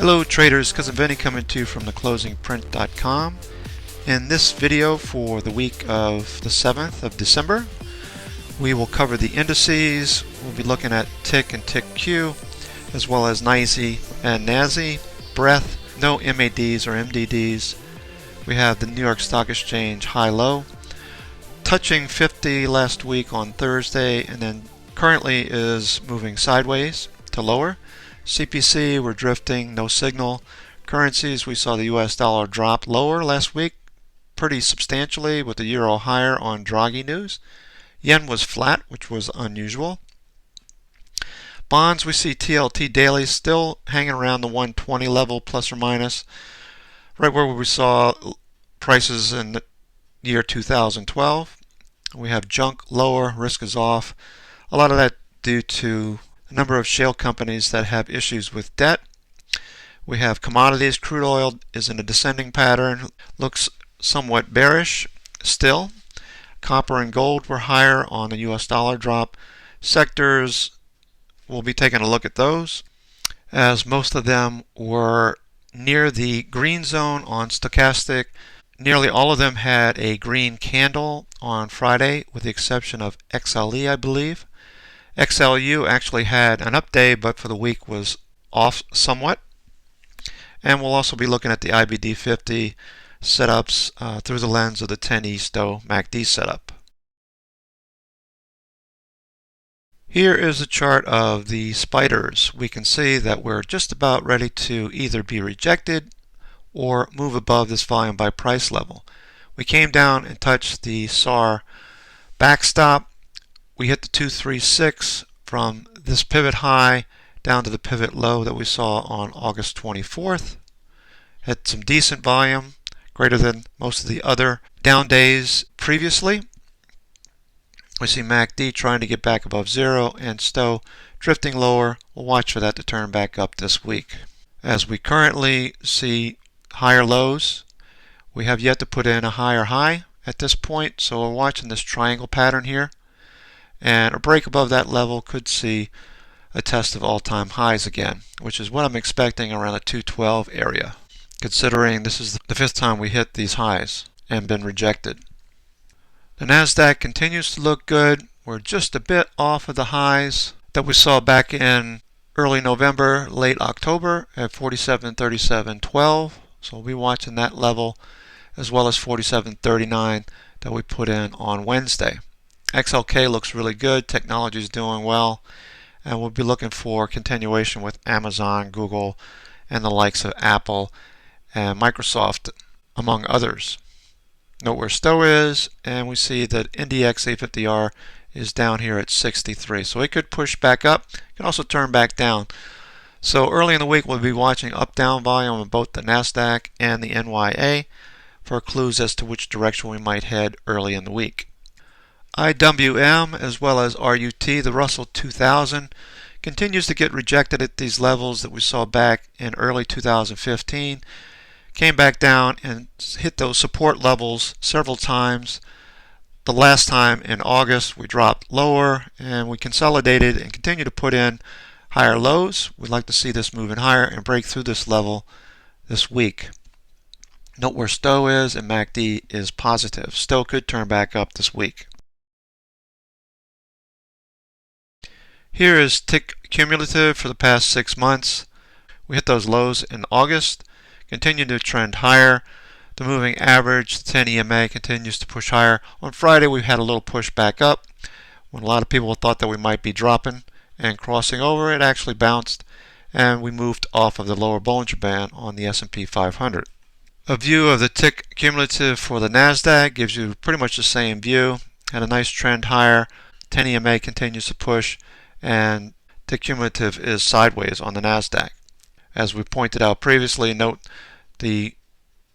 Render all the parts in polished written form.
Hello traders, Cousin Vinny coming to you from theclosingprint.com. In this video for the week of the 7th of December, we will cover the indices. We'll be looking at Tick and Tick-Q, as well as NYSE and NASI, breadth, no MADs or MDDs. We have the New York Stock Exchange high-low, touching 50 last week on Thursday, and then currently is moving sideways to lower. CPC, we're drifting, no signal. Currencies, we saw the US dollar drop lower last week pretty substantially with the euro higher on Draghi news. Yen was flat, which was unusual. Bonds, we see TLT daily still hanging around the 120 level plus or minus, right where we saw prices in the year 2012. We have junk lower, risk is off. A lot of that due to a number of shale companies that have issues with debt. We have commodities. Crude oil is in a descending pattern, looks somewhat bearish still. Copper and gold were higher on the US dollar drop. Sectors, we'll be taking a look at those, as most of them were near the green zone on stochastic. Nearly all of them had a green candle on Friday, with the exception of XLE, I believe. XLU actually had an up day, but for the week was off somewhat. And we'll also be looking at the IBD50 setups through the lens of the 10 Easto MACD setup. Here is a chart of the spiders. We can see that we're just about ready to either be rejected or move above this volume by price level. We came down and touched the SAR backstop. We hit the 236 from this pivot high down to the pivot low that we saw on August 24th. Had some decent volume, greater than most of the other down days previously. We see MACD trying to get back above zero and STO drifting lower. We'll watch for that to turn back up this week. As we currently see higher lows, we have yet to put in a higher high at this point, so we're watching this triangle pattern here. And a break above that level could see a test of all-time highs again, which is what I'm expecting around the 212 area, considering this is the 5th time we hit these highs and been rejected. The NASDAQ continues to look good. We're just a bit off of the highs that we saw back in early November, late October at 47.37.12. So we'll be watching that level, as well as 47.39 that we put in on Wednesday. XLK looks really good. Technology is doing well, and we'll be looking for continuation with Amazon, Google, and the likes of Apple and Microsoft, among others. Note where STO is, and we see that NDX A50R is down here at 63. So it could push back up. It can also turn back down. So early in the week, we'll be watching up-down volume on both the NASDAQ and the NYA for clues as to which direction we might head early in the week. IWM, as well as RUT, the Russell 2000, continues to get rejected at these levels that we saw back in early 2015. Came back down and hit those support levels several times. The last time in August, we dropped lower and we consolidated and continue to put in higher lows. We'd like to see this moving higher and break through this level this week. Note where STO is, and MACD is positive. STO could turn back up this week. Here is tick cumulative for the past 6 months. We hit those lows in August, continue to trend higher. The moving average, the 10 EMA, continues to push higher. On Friday, we had a little push back up when a lot of people thought that we might be dropping and crossing over. It actually bounced, and we moved off of the lower Bollinger Band on the S&P 500. A view of the tick cumulative for the NASDAQ gives you pretty much the same view. Had a nice trend higher. 10 EMA continues to push, and the cumulative is sideways on the NASDAQ. As we pointed out previously, note the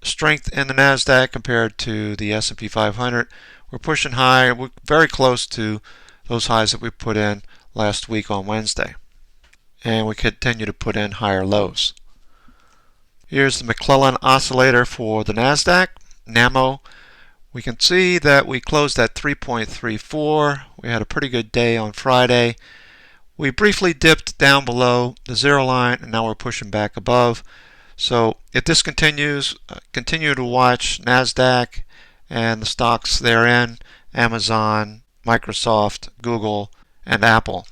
strength in the NASDAQ compared to the S&P 500. We're pushing high. We're very close to those highs that we put in last week on Wednesday. And we continue to put in higher lows. Here's the McClellan oscillator for the NASDAQ, NAMO. We can see that we closed at 3.34. We had a pretty good day on Friday. We briefly dipped down below the zero line, and now we're pushing back above. So if this continues, continue to watch NASDAQ and the stocks therein, Amazon, Microsoft, Google, and Apple.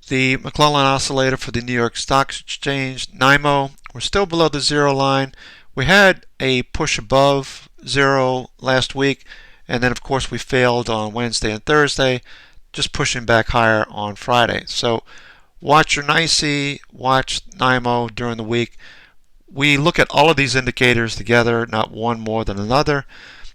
The McClellan oscillator for the New York Stock Exchange, NYMO, we're still below the zero line. We had a push above zero last week, and then of course we failed on Wednesday and Thursday, just pushing back higher on Friday. So watch your NYSE, watch NYMO during the week. We look at all of these indicators together, not one more than another.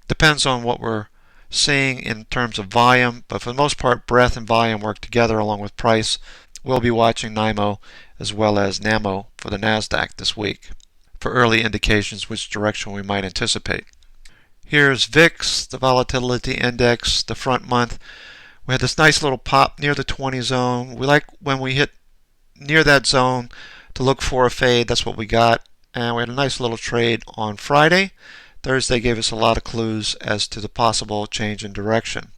Depends on what we're seeing in terms of volume, but for the most part, breadth and volume work together along with price. We'll be watching NYMO as well as NAMO for the NASDAQ this week for early indications which direction we might anticipate. Here's VIX, the volatility index, the front month. We had this nice little pop near the 20 zone. We like when we hit near that zone to look for a fade. That's what we got. And we had a nice little trade on Friday. Thursday gave us a lot of clues as to the possible change in direction.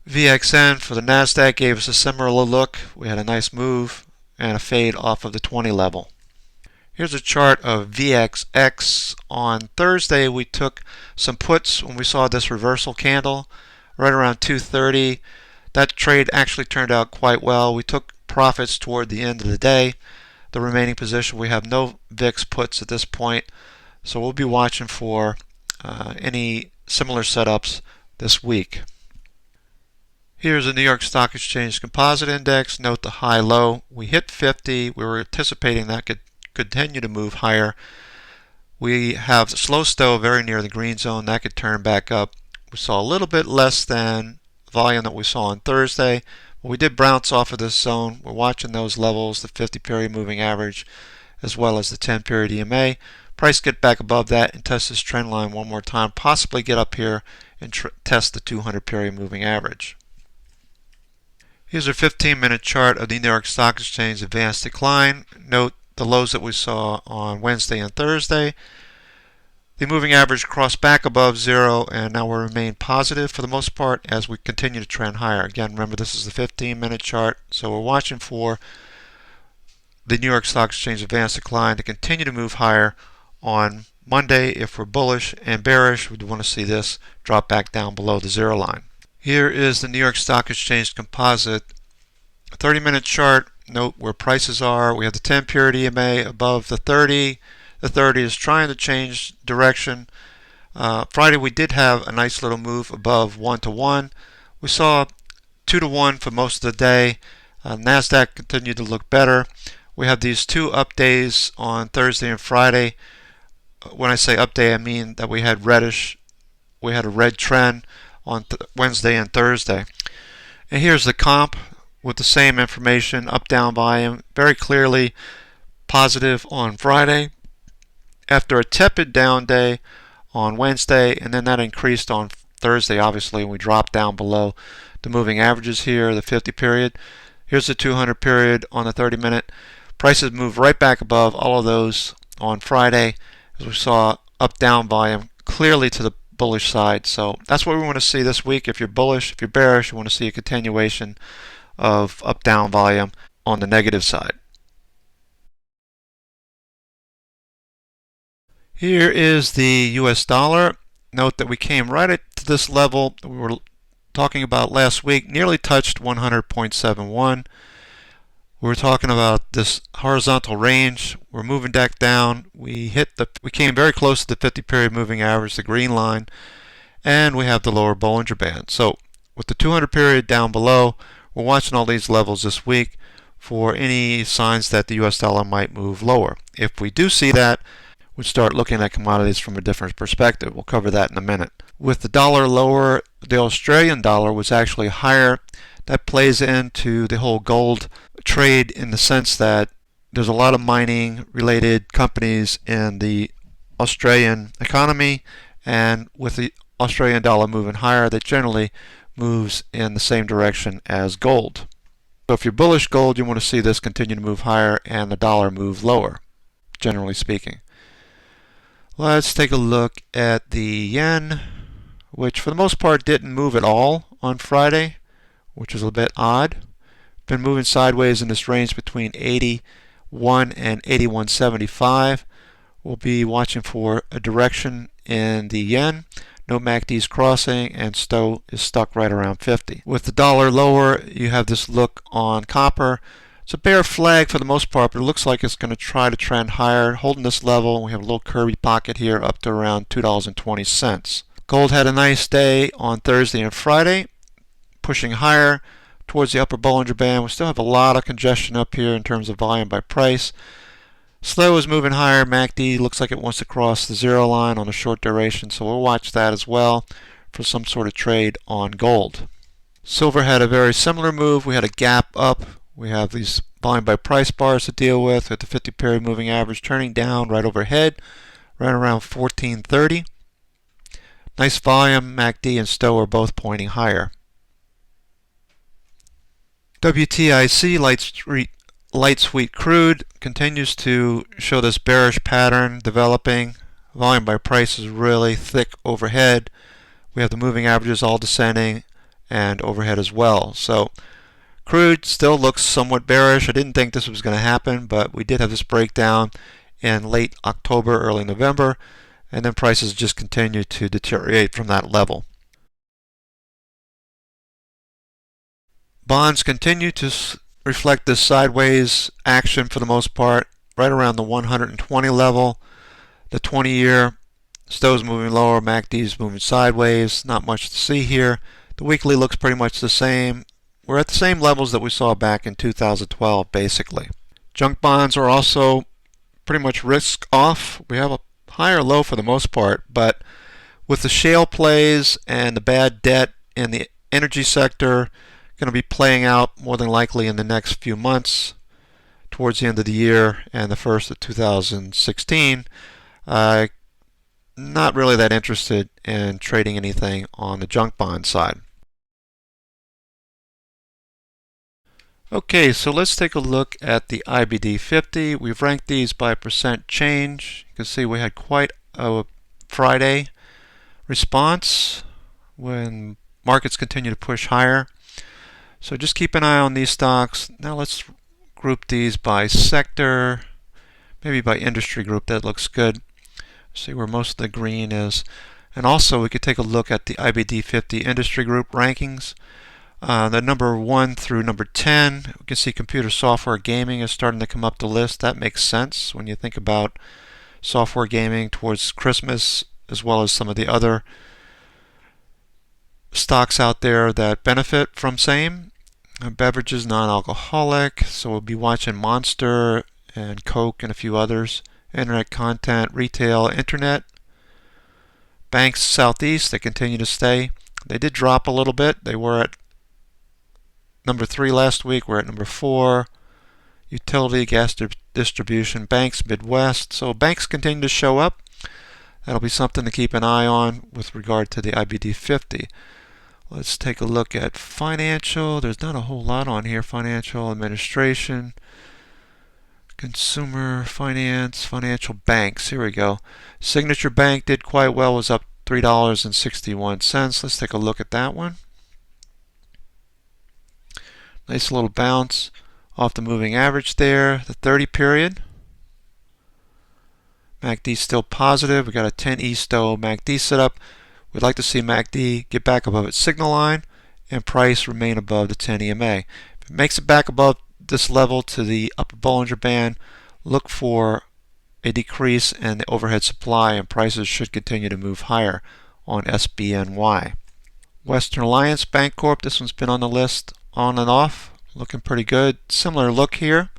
VXN for the NASDAQ gave us a similar look. We had a nice move and a fade off of the 20 level. Here's a chart of VXX. On Thursday we took some puts when we saw this reversal candle right around 2:30. That trade actually turned out quite well. We took profits toward the end of the day. The remaining position, we have no VIX puts at this point, so we'll be watching for any similar setups this week. Here's the New York Stock Exchange Composite Index. Note the high-low. We hit 50. We were anticipating that could continue to move higher. We have the slow stow very near the green zone. That could turn back up. We saw a little bit less than volume that we saw on Thursday. But we did bounce off of this zone. We're watching those levels, the 50-period moving average, as well as the 10-period EMA. Price get back above that and test this trend line one more time. Possibly get up here and test the 200-period moving average. Here's a 15-minute chart of the New York Stock Exchange advanced decline. Note the lows that we saw on Wednesday and Thursday. The moving average crossed back above zero and now will remain positive for the most part as we continue to trend higher. Again, remember this is the 15-minute chart, so we're watching for the New York Stock Exchange advanced decline to continue to move higher on Monday. If we're bullish and bearish, we'd want to see this drop back down below the zero line. Here is the New York Stock Exchange Composite 30-minute chart. Note where prices are. We have the 10-period EMA above the 30. The 30 is trying to change direction. Friday we did have a nice little move above 1-to-1. We saw 2-to-1 for most of the day. NASDAQ continued to look better. We have these two up days on Thursday and Friday. When I say up day, I mean that we had reddish. We had a red trend on Wednesday and Thursday. And here's the comp with the same information, up-down volume, very clearly positive on Friday after a tepid down day on Wednesday, and then that increased on Thursday, obviously, and we dropped down below the moving averages here, the 50 period. Here's the 200 period on the 30-minute. Prices moved right back above all of those on Friday as we saw up-down volume clearly to the bullish side. So that's what we want to see this week. If you're bullish, if you're bearish, you want to see a continuation of up-down volume on the negative side. Here is the US dollar. Note that we came right at this level we were talking about last week, nearly touched 100.71. We were talking about this horizontal range. We're moving back down. We came very close to the 50-period moving average, the green line, and we have the lower Bollinger Band. So with the 200 period down below, we're watching all these levels this week for any signs that the US dollar might move lower. If we do see that, we'd start looking at commodities from a different perspective. We'll cover that in a minute. With the dollar lower, the Australian dollar was actually higher. That plays into the whole gold trade in the sense that there's a lot of mining related companies in the Australian economy, and with the Australian dollar moving higher, that generally moves in the same direction as gold. So if you're bullish gold, you want to see this continue to move higher and the dollar move lower, generally speaking. Let's take a look at the yen, which for the most part didn't move at all on Friday, which is a bit odd. Been moving sideways in this range between 81 and 81.75. We'll be watching for a direction in the yen. No MACD's crossing, and STO is stuck right around 50. With the dollar lower, you have this look on copper. It's a bear flag for the most part, but it looks like it's going to try to trend higher, holding this level. We have a little curvy pocket here up to around $2.20. Gold had a nice day on Thursday and Friday, pushing higher towards the upper Bollinger Band. We still have a lot of congestion up here in terms of volume by price. SLO is moving higher. MACD looks like it wants to cross the zero line on a short duration, so we'll watch that as well for some sort of trade on gold. Silver had a very similar move. We had a gap up. We have these volume by price bars to deal with the 50-period moving average turning down right overhead, right around 1430. Nice volume. MACD and STO are both pointing higher. WTIC light sweet crude continues to show this bearish pattern developing. Volume by price is really thick overhead. We have the moving averages all descending and overhead as well. So crude still looks somewhat bearish. I didn't think this was going to happen, but we did have this breakdown in late October, early November, and then prices just continue to deteriorate from that level. Bonds continue to reflect this sideways action for the most part, right around the 120 level. The 20-year STO is moving lower, MACD is moving sideways. Not much to see here. The weekly looks pretty much the same. We're at the same levels that we saw back in 2012, basically. Junk bonds are also pretty much risk off. We have a higher low for the most part, but with the shale plays and the bad debt in the energy sector going to be playing out more than likely in the next few months, towards the end of the year and the first of 2016, not really that interested in trading anything on the junk bond side. Okay, so let's take a look at the IBD50. We've ranked these by percent change. You can see we had quite a Friday response when markets continue to push higher. So just keep an eye on these stocks. Now let's group these by sector, maybe by industry group. That looks good. See where most of the green is. And also we could take a look at the IBD50 industry group rankings. The number 1 through number 10, we can see computer software gaming is starting to come up the list. That makes sense when you think about software gaming towards Christmas, as well as some of the other stocks out there that benefit from same. Beverages, non-alcoholic, so we'll be watching Monster and Coke and a few others. Internet content, retail, internet. Banks Southeast, they continue to stay. They did drop a little bit. They were at number 3 last week. We're at number 4. Utility, gas distribution, banks, Midwest. So banks continue to show up. That'll be something to keep an eye on with regard to the IBD50. Let's take a look at financial. There's not a whole lot on here. Financial, administration, consumer finance, financial banks. Here we go. Signature Bank did quite well, was up $3.61. Let's take a look at that one. Nice little bounce off the moving average there. The 30 period. MACD still positive. We got a 10E STO MACD set up. We'd like to see MACD get back above its signal line and price remain above the 10 EMA. If it makes it back above this level to the upper Bollinger Band, look for a decrease in the overhead supply and prices should continue to move higher on SBNY. Western Alliance Bancorp, this one's been on the list on and off, looking pretty good. Similar look here.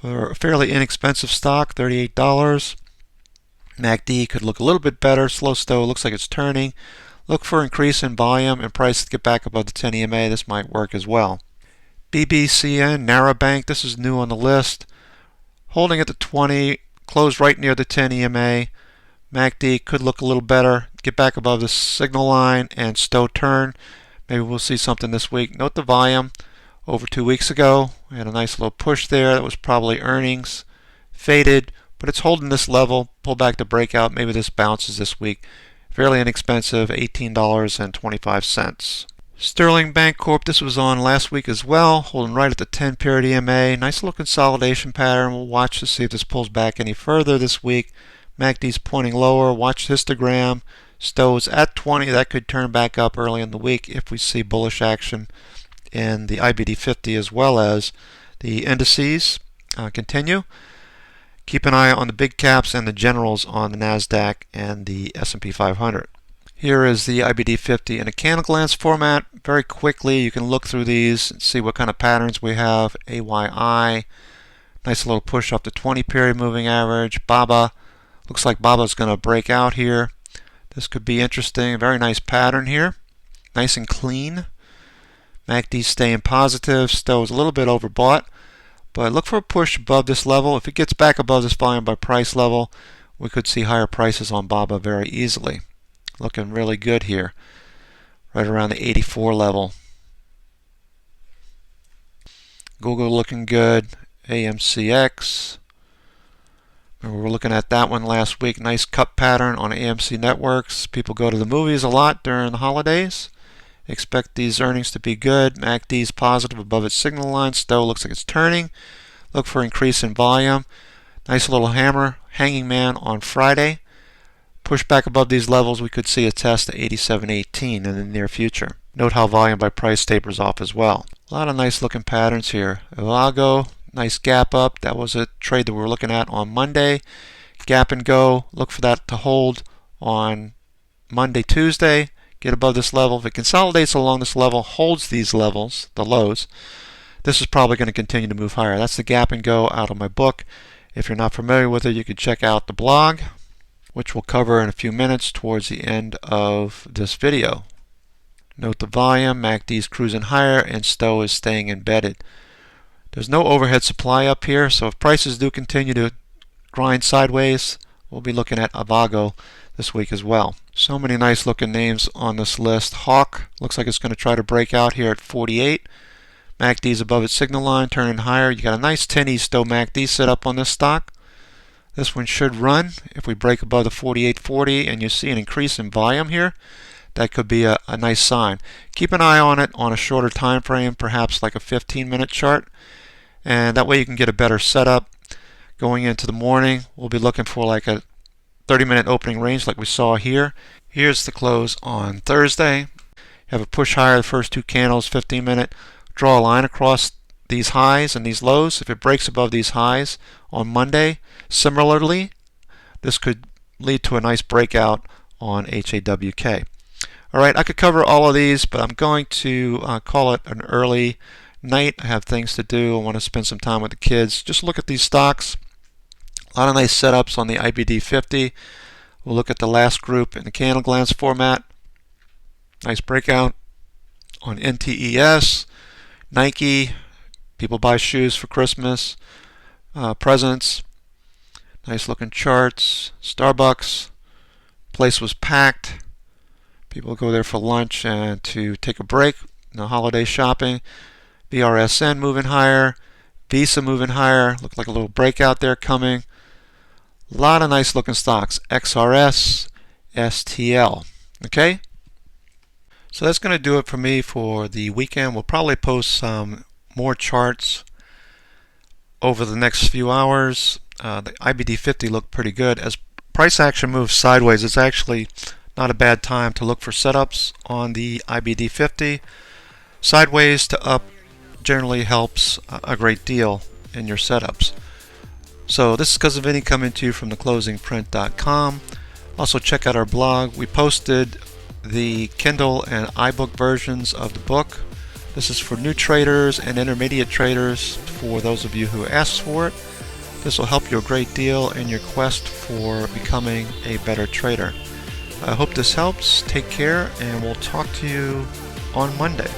We're a fairly inexpensive stock, $38. MACD could look a little bit better. Slow STO looks like it's turning. Look for increase in volume and price to get back above the 10 EMA. This might work as well. BBCN, Narrowbank, this is new on the list. Holding at the 20, closed right near the 10 EMA. MACD could look a little better. Get back above the signal line and STO turn. Maybe we'll see something this week. Note the volume. Over 2 weeks ago, we had a nice little push there. That was probably earnings. Faded. But it's holding this level, pull back the breakout, maybe this bounces this week. Fairly inexpensive, $18.25. Sterling Bancorp, this was on last week as well, holding right at the 10-period EMA. Nice little consolidation pattern. We'll watch to see if this pulls back any further this week. MACD's pointing lower. Watch histogram. Stowe's at 20. That could turn back up early in the week if we see bullish action in the IBD50 as well as the indices continue. Keep an eye on the big caps and the generals on the NASDAQ and the S&P 500. Here is the IBD50 in a candle glance format. Very quickly, you can look through these and see what kind of patterns we have. AYI, nice little push up the 20-period moving average. BABA, looks like BABA's going to break out here. This could be interesting. Very nice pattern here. Nice and clean. MACD staying positive. Stowe's a little bit overbought, but look for a push above this level. If it gets back above this volume by price level, we could see higher prices on BABA very easily. Looking really good here, right around the 84 level. Google looking good. AMCX. Remember, we were looking at that one last week. Nice cup pattern on AMC Networks. People go to the movies a lot during the holidays. Expect these earnings to be good. MACD's positive above its signal line. Stowe looks like it's turning. Look for increase in volume. Nice little hammer. Hanging man on Friday. Push back above these levels, we could see a test at 87.18 in the near future. Note how volume by price tapers off as well. A lot of nice looking patterns here. Avago, nice gap up. That was a trade that we were looking at on Monday. Gap and go. Look for that to hold on Monday, Tuesday. Get above this level. If it consolidates along this level, holds these levels, the lows, this is probably going to continue to move higher. That's the gap and go out of my book. If you're not familiar with it, you can check out the blog, which we'll cover in a few minutes towards the end of this video. Note the volume. MACD's cruising higher and Stowe is staying embedded. There's no overhead supply up here, so if prices do continue to grind sideways, we'll be looking at Avago this week as well. So many nice looking names on this list. Hawk looks like it's going to try to break out here at 48. MACD's above its signal line, turning higher. You got a nice 10E Stowe MACD set up on this stock. This one should run. If we break above the 48.40 and you see an increase in volume here, that could be a nice sign. Keep an eye on it on a shorter time frame, perhaps like a 15-minute chart, and that way you can get a better setup. Going into the morning, we'll be looking for like a 30-minute opening range like we saw here. Here's the close on Thursday. You have a push higher, the first two candles, 15-minute. Draw a line across these highs and these lows. If it breaks above these highs on Monday, similarly, this could lead to a nice breakout on HAWK. Alright, I could cover all of these, but I'm going to call it an early night. I have things to do. I want to spend some time with the kids. Just look at these stocks. A lot of nice setups on the IBD50. We'll look at the last group in the candle glance format. Nice breakout on NTES, Nike. People buy shoes for Christmas, presents. Nice looking charts. Starbucks. Place was packed. People go there for lunch and to take a break. Holiday shopping. BRSN moving higher. Visa moving higher. Looked like a little breakout there coming. A lot of nice looking stocks. XRS, STL. Okay? So that's going to do it for me for the weekend. We'll probably post some more charts over the next few hours. The IBD50 looked pretty good. As price action moves sideways, it's actually not a bad time to look for setups on the IBD50. Sideways to up generally helps a great deal in your setups. So this is Because of Vinny coming to you from theclosingprint.com. Also check out our blog. We posted the Kindle and iBook versions of the book. This is for new traders and intermediate traders, for those of you who asked for it. This will help you a great deal in your quest for becoming a better trader. I hope this helps. Take care, and we'll talk to you on Monday.